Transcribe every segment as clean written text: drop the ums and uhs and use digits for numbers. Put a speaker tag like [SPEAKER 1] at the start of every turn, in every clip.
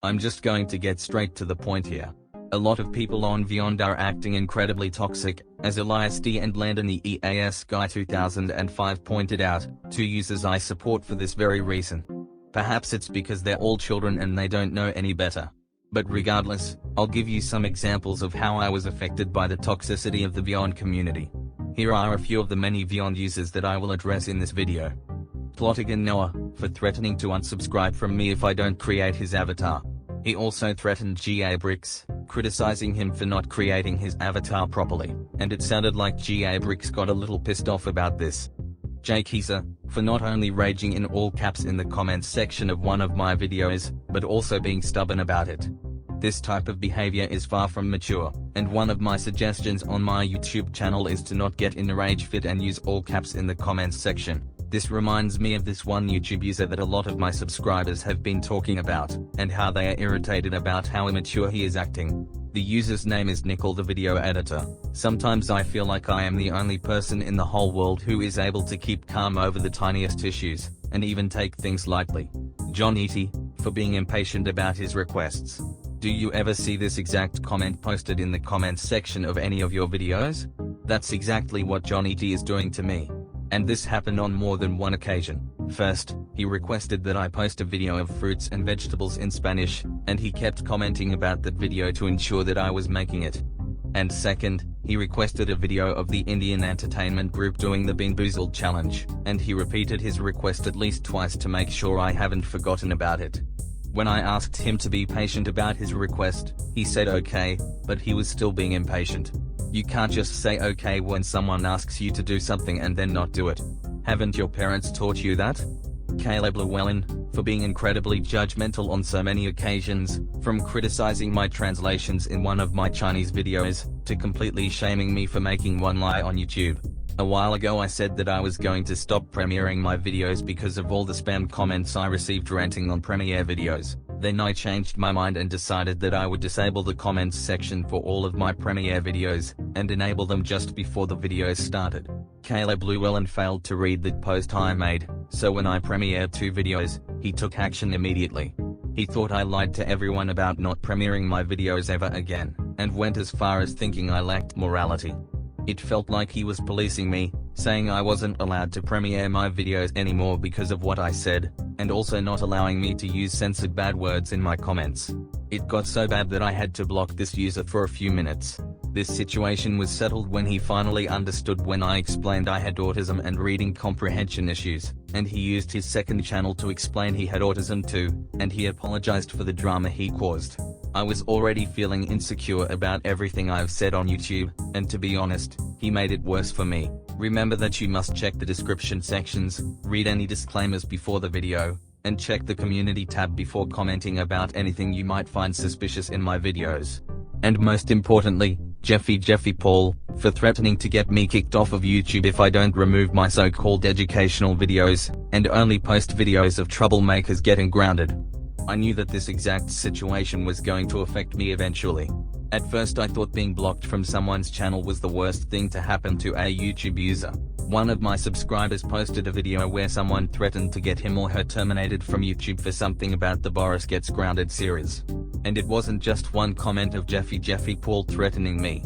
[SPEAKER 1] I'm just going to get straight to the point here. A lot of people on VYOND are acting incredibly toxic, as Elias D and Landon EAS Guy 2005 pointed out, 2 users I support for this very reason. Perhaps it's because they're all children and they don't know any better. But regardless, I'll give you some examples of how I was affected by the toxicity of the VYOND community. Here are a few of the many VYOND users that I will address in this video. Plotigan Noah, for threatening to unsubscribe from me if I don't create his avatar. He also threatened GA Bricks, criticizing him for not creating his avatar properly, and it sounded like GA Bricks got a little pissed off about this. Jake Kisa, for not only raging in all caps in the comments section of one of my videos, but also being stubborn about it. This type of behavior is far from mature, and one of my suggestions on my YouTube channel is to not get in a rage fit and use all caps in the comments section. This reminds me of this one YouTube user that a lot of my subscribers have been talking about, and how they are irritated about how immature he is acting. The user's name is Nickel the video editor. Sometimes I feel like I am the only person in the whole world who is able to keep calm over the tiniest issues, and even take things lightly. John E.T., for being impatient about his requests. Do you ever see this exact comment posted in the comments section of any of your videos? That's exactly what John E.T. is doing to me. And this happened on more than one occasion. First, he requested that I post a video of fruits and vegetables in Spanish, and he kept commenting about that video to ensure that I was making it. And second, he requested a video of the Indian entertainment group doing the Bean Boozled challenge, and he repeated his request at least twice to make sure I haven't forgotten about it. When I asked him to be patient about his request, he said okay, but he was still being impatient. You can't just say okay when someone asks you to do something and then not do it. Haven't your parents taught you that? Caleb Llewellyn, for being incredibly judgmental on so many occasions, from criticizing my translations in one of my Chinese videos, to completely shaming me for making one lie on YouTube. A while ago I said that I was going to stop premiering my videos because of all the spam comments I received ranting on premiere videos. Then I changed my mind and decided that I would disable the comments section for all of my premiere videos, and enable them just before the videos started. Caleb Llewellyn failed to read the post I made, so when I premiered 2 videos, he took action immediately. He thought I lied to everyone about not premiering my videos ever again, and went as far as thinking I lacked morality. It felt like he was policing me, saying I wasn't allowed to premiere my videos anymore because of what I said, and also not allowing me to use censored bad words in my comments. It got so bad that I had to block this user for a few minutes. This situation was settled when he finally understood when I explained I had autism and reading comprehension issues, and he used his second channel to explain he had autism too, and he apologized for the drama he caused. I was already feeling insecure about everything I've said on YouTube, and to be honest, he made it worse for me. Remember that you must check the description sections, read any disclaimers before the video, and check the community tab before commenting about anything you might find suspicious in my videos. And most importantly, Jeffy Paul, for threatening to get me kicked off of YouTube if I don't remove my so-called educational videos, and only post videos of troublemakers getting grounded. I knew that this exact situation was going to affect me eventually. At first I thought being blocked from someone's channel was the worst thing to happen to a YouTube user. One of my subscribers posted a video where someone threatened to get him or her terminated from YouTube for something about the Boris Gets Grounded series. And it wasn't just one comment of Jeffy Paul threatening me.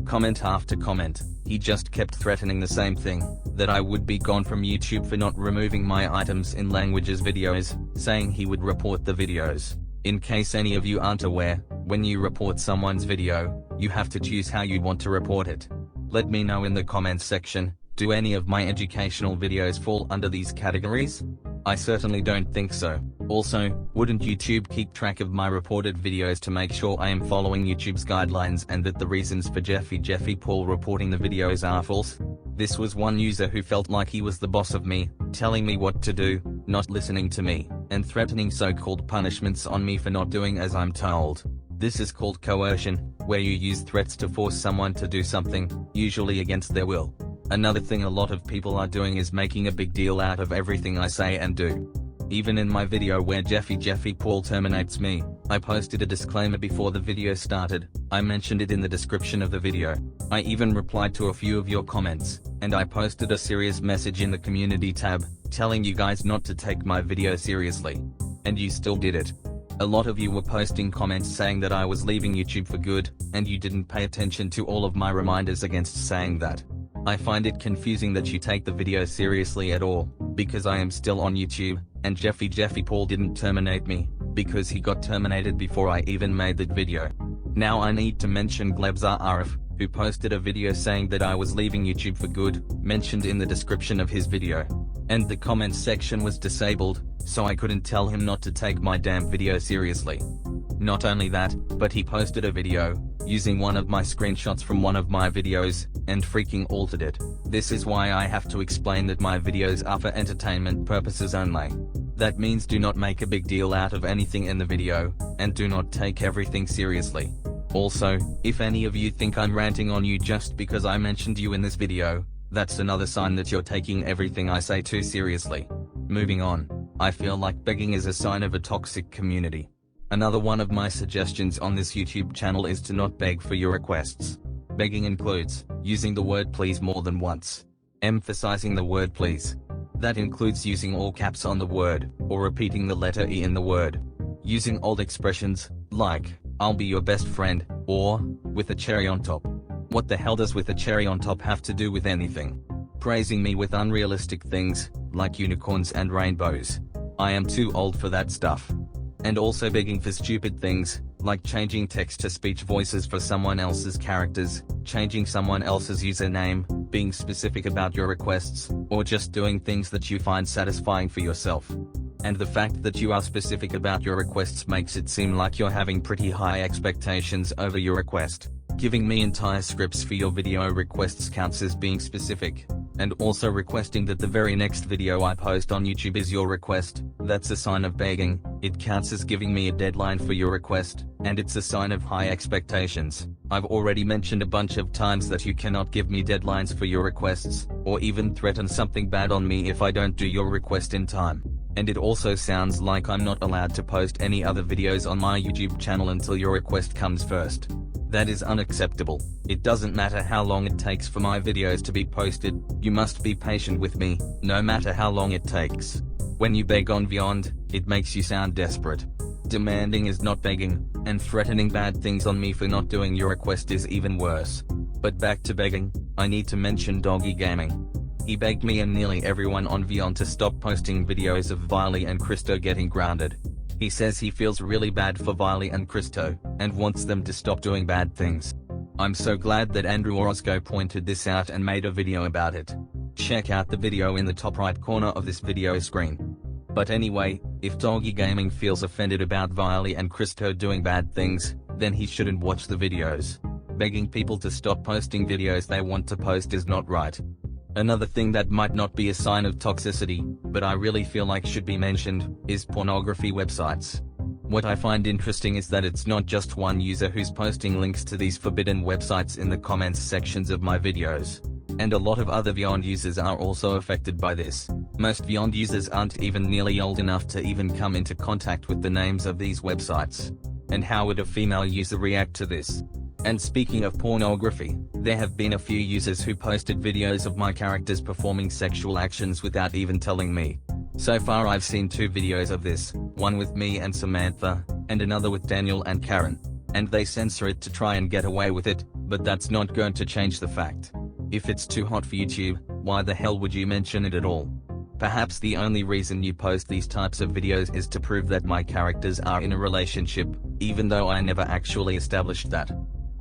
[SPEAKER 1] Comment after comment, he just kept threatening the same thing, that I would be gone from YouTube for not removing my items in languages videos, saying he would report the videos. In case any of you aren't aware, when you report someone's video, you have to choose how you want to report it. Let me know in the comments section, do any of my educational videos fall under these categories? I certainly don't think so. Also, wouldn't YouTube keep track of my reported videos to make sure I am following YouTube's guidelines and that the reasons for Jeffy Paul reporting the videos are false? This was one user who felt like he was the boss of me, telling me what to do, not listening to me, and threatening so-called punishments on me for not doing as I'm told. This is called coercion, where you use threats to force someone to do something, usually against their will. Another thing a lot of people are doing is making a big deal out of everything I say and do. Even in my video where Jeffy Paul terminates me, I posted a disclaimer before the video started. I mentioned it in the description of the video. I even replied to a few of your comments, and I posted a serious message in the community tab, telling you guys not to take my video seriously. And you still did it. A lot of you were posting comments saying that I was leaving YouTube for good, and you didn't pay attention to all of my reminders against saying that. I find it confusing that you take the video seriously at all, because I am still on YouTube, and Jeffy Paul didn't terminate me, because he got terminated before I even made that video. Now I need to mention Glebzar Arif, who posted a video saying that I was leaving YouTube for good, mentioned in the description of his video. And the comments section was disabled, so I couldn't tell him not to take my damn video seriously. Not only that, but he posted a video, using one of my screenshots from one of my videos, and freaking altered it. This is why I have to explain that my videos are for entertainment purposes only. That means do not make a big deal out of anything in the video, and do not take everything seriously. Also, if any of you think I'm ranting on you just because I mentioned you in this video, that's another sign that you're taking everything I say too seriously. Moving on, I feel like begging is a sign of a toxic community. Another one of my suggestions on this YouTube channel is to not beg for your requests. Begging includes using the word please more than once, emphasizing the word please. That includes using all caps on the word, or repeating the letter E in the word. Using old expressions, like, I'll be your best friend, or, with a cherry on top. What the hell does with a cherry on top have to do with anything? Praising me with unrealistic things, like unicorns and rainbows. I am too old for that stuff. And also begging for stupid things, like changing text-to-speech voices for someone else's characters, changing someone else's username, being specific about your requests, or just doing things that you find satisfying for yourself. And the fact that you are specific about your requests makes it seem like you're having pretty high expectations over your request. Giving me entire scripts for your video requests counts as being specific. And also requesting that the very next video I post on YouTube is your request, that's a sign of begging. It counts as giving me a deadline for your request, and it's a sign of high expectations. I've already mentioned a bunch of times that you cannot give me deadlines for your requests, or even threaten something bad on me if I don't do your request in time. And it also sounds like I'm not allowed to post any other videos on my YouTube channel until your request comes first. That is unacceptable. It doesn't matter how long it takes for my videos to be posted, you must be patient with me, no matter how long it takes. When you beg on VYOND, it makes you sound desperate. Demanding is not begging, and threatening bad things on me for not doing your request is even worse. But back to begging, I need to mention Doggy Gaming. He begged me and nearly everyone on VYOND to stop posting videos of Viley and Christo getting grounded. He says he feels really bad for Viley and Christo, and wants them to stop doing bad things. I'm so glad that Andrew Orozco pointed this out and made a video about it. Check out the video in the top right corner of this video screen. But anyway, if Doggy Gaming feels offended about Viley and Christo doing bad things, then he shouldn't watch the videos. Begging people to stop posting videos they want to post is not right. Another thing that might not be a sign of toxicity, but I really feel like should be mentioned, is pornography websites. What I find interesting is that it's not just one user who's posting links to these forbidden websites in the comments sections of my videos. And a lot of other VYOND users are also affected by this. Most VYOND users aren't even nearly old enough to even come into contact with the names of these websites. And how would a female user react to this? And speaking of pornography, there have been a few users who posted videos of my characters performing sexual actions without even telling me. So far I've seen 2 videos of this, one with me and Samantha, and another with Daniel and Karen. And they censor it to try and get away with it, but that's not going to change the fact. If it's too hot for YouTube, why the hell would you mention it at all? Perhaps the only reason you post these types of videos is to prove that my characters are in a relationship, even though I never actually established that.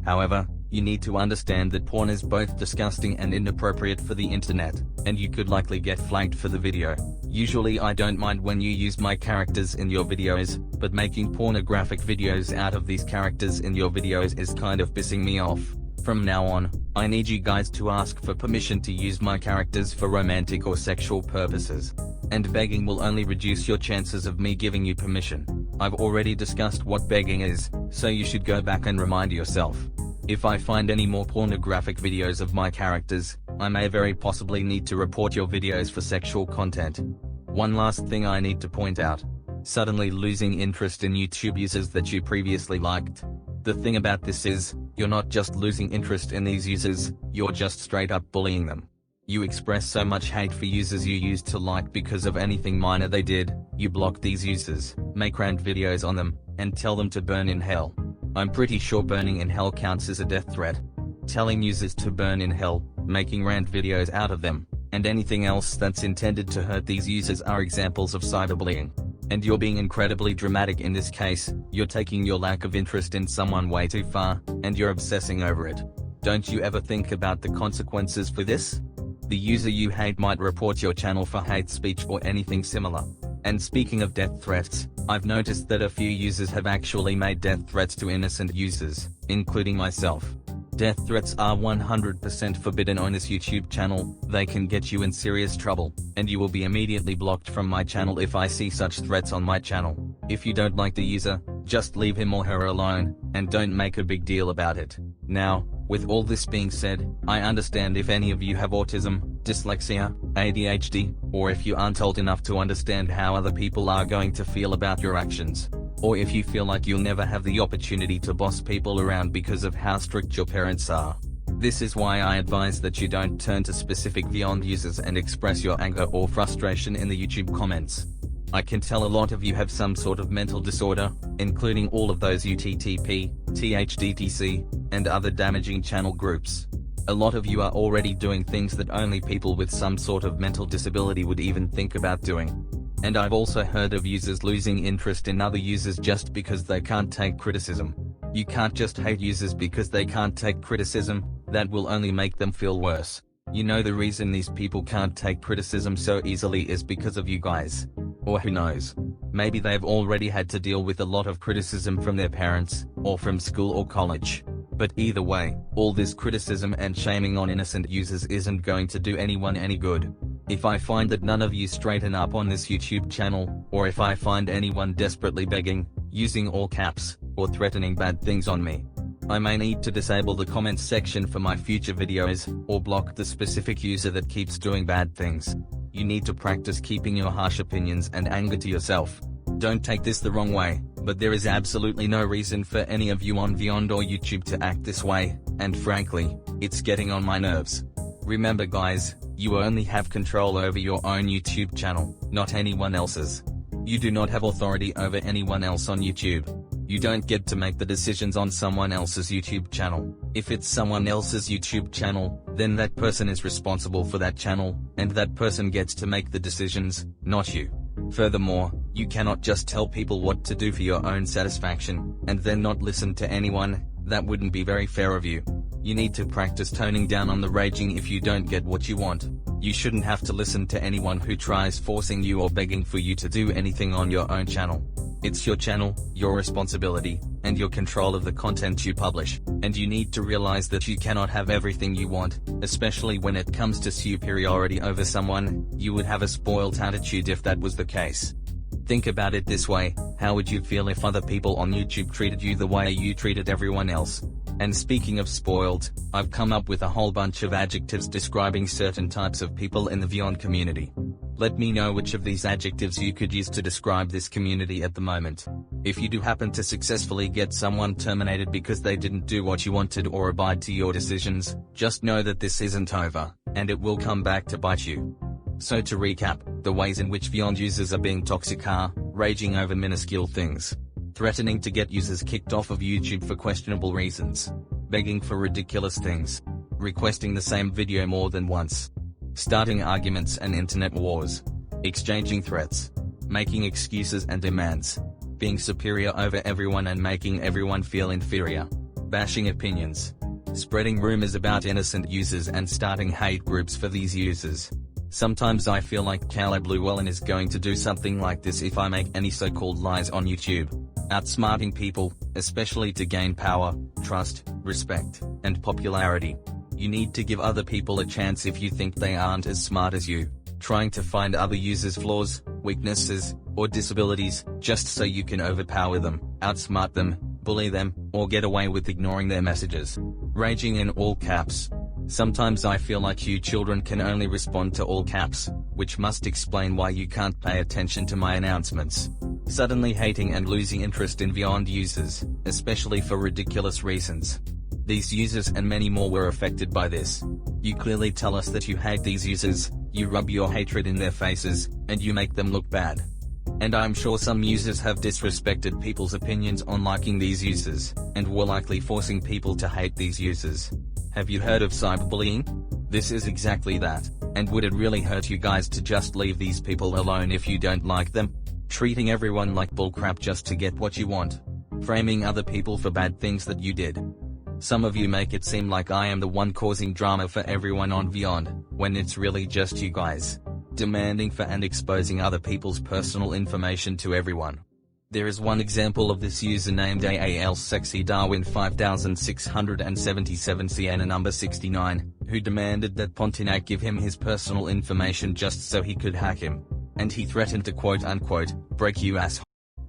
[SPEAKER 1] However, you need to understand that porn is both disgusting and inappropriate for the internet, and you could likely get flagged for the video. Usually I don't mind when you use my characters in your videos, but making pornographic videos out of these characters in your videos is kind of pissing me off. From now on, I need you guys to ask for permission to use my characters for romantic or sexual purposes. And begging will only reduce your chances of me giving you permission. I've already discussed what begging is, so you should go back and remind yourself. If I find any more pornographic videos of my characters, I may very possibly need to report your videos for sexual content. One last thing I need to point out. Suddenly losing interest in YouTube users that you previously liked. The thing about this is, you're not just losing interest in these users, you're just straight up bullying them. You express so much hate for users you used to like because of anything minor they did, you block these users, make rant videos on them, and tell them to burn in hell. I'm pretty sure burning in hell counts as a death threat. Telling users to burn in hell, making rant videos out of them, and anything else that's intended to hurt these users are examples of cyberbullying. And you're being incredibly dramatic in this case. You're taking your lack of interest in someone way too far, and you're obsessing over it. Don't you ever think about the consequences for this? The user you hate might report your channel for hate speech or anything similar. And speaking of death threats, I've noticed that a few users have actually made death threats to innocent users, including myself. Death threats are 100% forbidden on this YouTube channel. They can get you in serious trouble, and you will be immediately blocked from my channel if I see such threats on my channel. If you don't like the user, just leave him or her alone, and don't make a big deal about it. Now, with all this being said, I understand if any of you have autism, dyslexia, ADHD, or if you aren't old enough to understand how other people are going to feel about your actions. Or if you feel like you'll never have the opportunity to boss people around because of how strict your parents are. This is why I advise that you don't turn to specific VYOND users and express your anger or frustration in the YouTube comments. I can tell a lot of you have some sort of mental disorder, including all of those UTTP, THDTC, and other damaging channel groups. A lot of you are already doing things that only people with some sort of mental disability would even think about doing. And I've also heard of users losing interest in other users just because they can't take criticism. You can't just hate users because they can't take criticism. That will only make them feel worse. You know, the reason these people can't take criticism so easily is because of you guys. Or who knows? Maybe they've already had to deal with a lot of criticism from their parents, or from school or college. But either way, all this criticism and shaming on innocent users isn't going to do anyone any good. If I find that none of you straighten up on this YouTube channel, or if I find anyone desperately begging, using all caps, or threatening bad things on me, I may need to disable the comments section for my future videos, or block the specific user that keeps doing bad things. You need to practice keeping your harsh opinions and anger to yourself. Don't take this the wrong way, but there is absolutely no reason for any of you on VYOND or YouTube to act this way, and frankly, it's getting on my nerves. Remember guys, you only have control over your own YouTube channel, not anyone else's. You do not have authority over anyone else on YouTube. You don't get to make the decisions on someone else's YouTube channel. If it's someone else's YouTube channel, then that person is responsible for that channel, and that person gets to make the decisions, not you. Furthermore, you cannot just tell people what to do for your own satisfaction, and then not listen to anyone. That wouldn't be very fair of you. You need to practice toning down on the raging if you don't get what you want. You shouldn't have to listen to anyone who tries forcing you or begging for you to do anything on your own channel. It's your channel, your responsibility, and your control of the content you publish, and you need to realize that you cannot have everything you want, especially when it comes to superiority over someone. You would have a spoiled attitude if that was the case. Think about it this way: how would you feel if other people on YouTube treated you the way you treated everyone else? And speaking of spoiled, I've come up with a whole bunch of adjectives describing certain types of people in the VYOND community. Let me know which of these adjectives you could use to describe this community at the moment. If you do happen to successfully get someone terminated because they didn't do what you wanted or abide to your decisions, just know that this isn't over, and it will come back to bite you. So to recap, the ways in which VYOND users are being toxic are: raging over minuscule things, threatening to get users kicked off of YouTube for questionable reasons, begging for ridiculous things, requesting the same video more than once, starting arguments and internet wars, exchanging threats, making excuses and demands, being superior over everyone and making everyone feel inferior, bashing opinions, spreading rumors about innocent users and starting hate groups for these users. Sometimes I feel like Caleb Llewellyn is going to do something like this if I make any so-called lies on YouTube. Outsmarting people, especially to gain power, trust, respect, and popularity. You need to give other people a chance if you think they aren't as smart as you. Trying to find other users' flaws, weaknesses, or disabilities, just so you can overpower them, outsmart them, bully them, or get away with ignoring their messages. Raging in all caps. Sometimes I feel like you children can only respond to all caps, which must explain why you can't pay attention to my announcements. Suddenly hating and losing interest in VYOND users, especially for ridiculous reasons. These users and many more were affected by this. You clearly tell us that you hate these users, you rub your hatred in their faces, and you make them look bad. And I'm sure some users have disrespected people's opinions on liking these users, and were likely forcing people to hate these users. Have you heard of cyberbullying? This is exactly that, and would it really hurt you guys to just leave these people alone if you don't like them? Treating everyone like bullcrap just to get what you want. Framing other people for bad things that you did. Some of you make it seem like I am the one causing drama for everyone on VYOND, when it's really just you guys. Demanding for and exposing other people's personal information to everyone. There is one example of this user named AALSexyDarwin 5677 Sienna number 69, who demanded that Pontiac give him his personal information just so he could hack him. And he threatened to quote-unquote, break you asshole,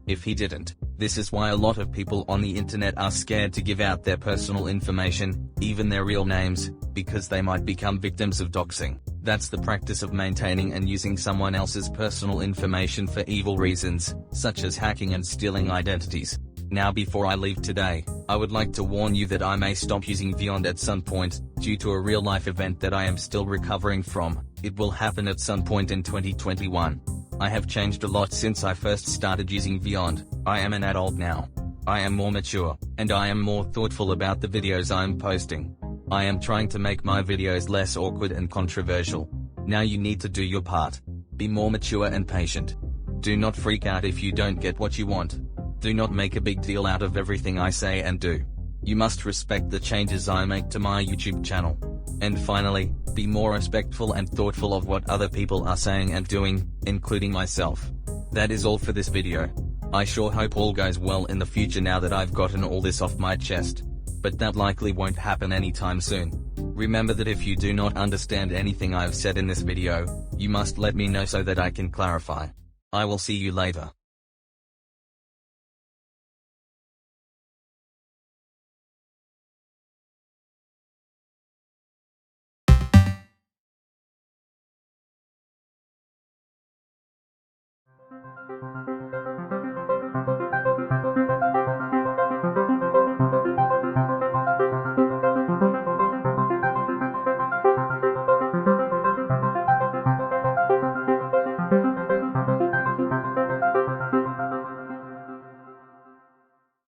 [SPEAKER 1] if he didn't. This is why a lot of people on the internet are scared to give out their personal information, even their real names, because they might become victims of doxing. That's the practice of maintaining and using someone else's personal information for evil reasons, such as hacking and stealing identities. Now before I leave today, I would like to warn you that I may stop using VYOND at some point, due to a real-life event that I am still recovering from. It will happen at some point in 2021. I have changed a lot since I first started using VYOND. I am an adult now. I am more mature, and I am more thoughtful about the videos I am posting. I am trying to make my videos less awkward and controversial. Now you need to do your part. Be more mature and patient. Do not freak out if you don't get what you want. Do not make a big deal out of everything I say and do. You must respect the changes I make to my YouTube channel. And finally, be more respectful and thoughtful of what other people are saying and doing, including myself. That is all for this video. I sure hope all goes well in the future now that I've gotten all this off my chest. But that likely won't happen anytime soon. Remember that if you do not understand anything I've said in this video, you must let me know so that I can clarify. I will see you later.